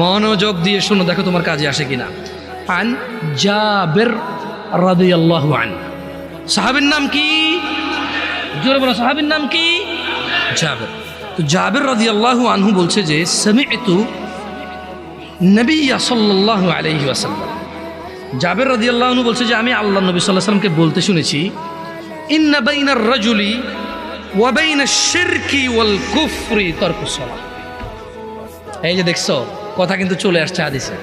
মনোযোগ দিয়ে শোনো, দেখো তোমার কাজে আসে কিনা। আন জাবের রাদিয়াল্লাহু আনহু, সাহাবীর নাম কি? জোরে বলো, সাহাবীর নাম কি? জাবের। তো জাবের রাদিয়াল্লাহু আনহু বলছে যে সামি'তু নবী সাল্লাল্লাহু আলাইহি ওয়াসাল্লাম, জাবের রাদিয়াল্লাহু আনহু বলছে যে আমি আল্লাহ নবী সাল্লাল্লাহু আলাইহি ওয়াসাল্লামকে বলতে শুনেছি, ইন্না বাইনার রাজুলি ওয়া বাইনাশ শিরকি ওয়াল কুফরি তারকুস সালাহ। এই যে দেখছো, কথা কিন্তু চলে আসছে হাদিসে।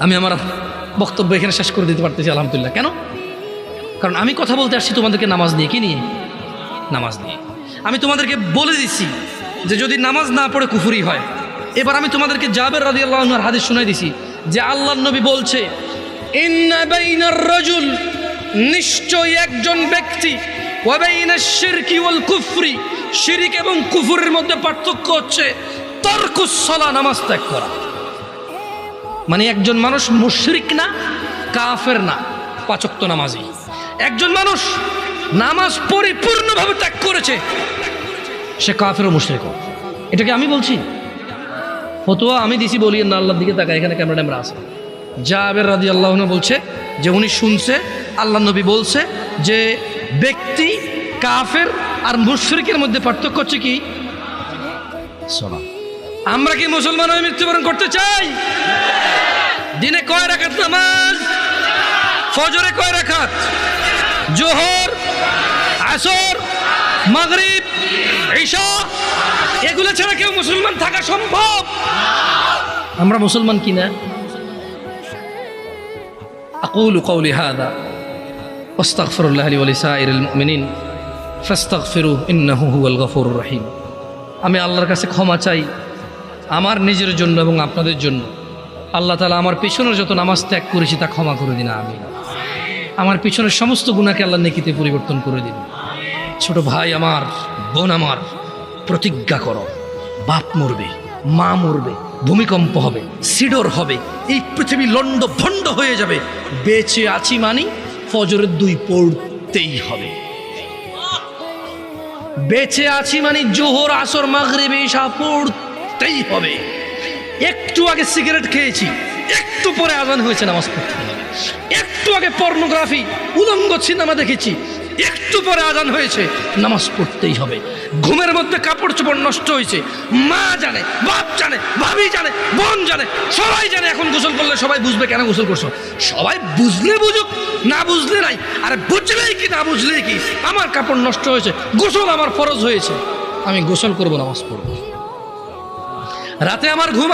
আমি আমার বক্তব্য এখানে শেষ করে দিতে পারতেছি আলহামদুলিল্লাহ। কেন? কারণ আমি কথা বলতে আসছি তোমাদেরকে নামাজ নিয়ে। কি নিয়ে? নামাজ নিয়ে। আমি তোমাদেরকে বলে দিচ্ছি যে যদি নামাজ না পড়ে কুফরি হয়। এবার আমি তোমাদেরকে জাবের রাদিয়াল্লাহু আনহুর হাদিস শোনাই দিছি যে আল্লাহর নবী বলছে, ইন্না বাইনার রাজুল, নিশ্চয় একজন ব্যক্তি, ওয়া বাইনাশ শিরকি ওয়াল কুফরি, শিরক এবং কুফরের মধ্যে পার্থক্য হচ্ছে তারকুস সালাহ, নামাজ ত্যাগ করা। মানে একজন মানুষ মুশরিক না, কাফের না, পাঁচ ওয়াক্ত নামাজি। একজন মানুষ নামাজ পরিপূর্ণভাবে ত্যাগ করেছে, সে কাফের ও মুশরিক। এটাকে আমি বলছি, ফতোয়া আমি দিছি, বলি না। আল্লাহর দিকে তাকায়, এখানে ক্যামেরা আছে। জাবের রাদিয়াল্লাহু আনহু বলছে যে উনি শুনছে আল্লাহ নবী বলছে যে ব্যক্তি কাফের আর মুশরিকের মধ্যে পার্থক্য হচ্ছে কি? সালাত। আমরা কি মুসলমান হয়ে মৃত্যুবরণ করতে চাই? দিনে কয় রাকাত নামাজ? ফজরে কয় রাকাত? জোহর, আসর, মাগরিব, ঈশা, এগুলো ছাড়া কেউ মুসলমান থাকা সম্ভব? আমরা মুসলমান কিনা? আকুলু কওলি হাযা ওয়াস্তাগফিরুল্লাহ লি ওয়া লিসাইরিল মুমিনিন ফাস্তাগফিরুহু ইন্নাহু হুয়াল গফুরুর রহিম। আমি আল্লাহর কাছে ক্ষমা চাই আমার নিজের জন্য এবং আপনাদের জন্য। আল্লাহ তাআলা আমার পিছনের যত নামাজ ত্যাগ করেছি তা ক্ষমা করে দিন, আমিন। আমার পিছনের সমস্ত গুনাহকে আল্লাহ নেকিতে পরিবর্তন করে দিন। ছোট ভাই আমার, বোন আমার, প্রতিজ্ঞা করো, বাপ মরবে, মা মরবে, ভূমিকম্প হবে, সিডর হবে, এই পৃথিবী লন্ড ভন্ড হয়ে যাবে, বেঁচে আছি মানি ফজরের 2 পড়তেই হবে। বেঁচে আছি মানে জোহর, আসর, মাগরিব, ঈশা পড়তেই হবে। একটু আগে সিগারেট খেয়েছি, একটু পরে আজান হয়েছে, নামাজ পড়তে হবে। একটু আগে পর্নোগ্রাফি, উলঙ্গ সিনেমা দেখেছি, একটু পরে আজান হয়েছে, নামাজ পড়তেই হবে। ঘুমের মধ্যে কাপড় চোপড় নষ্ট হয়েছে, মা জানে, বাপ জানে, ভাবি জানে, বোন জানে, সবাই জানে। এখন গোসল করলে সবাই বুঝবে কেন গোসল করছো। সবাই বুঝলে বুঝুক, না বুঝলে নাই। আরে বুঝলেই কি না বুঝলেই কি, আমার কাপড় নষ্ট হয়েছে, গোসল আমার ফরজ হয়েছে, আমি গোসল করবো, নামাজ পড়বো। রাতে আমার ঘুম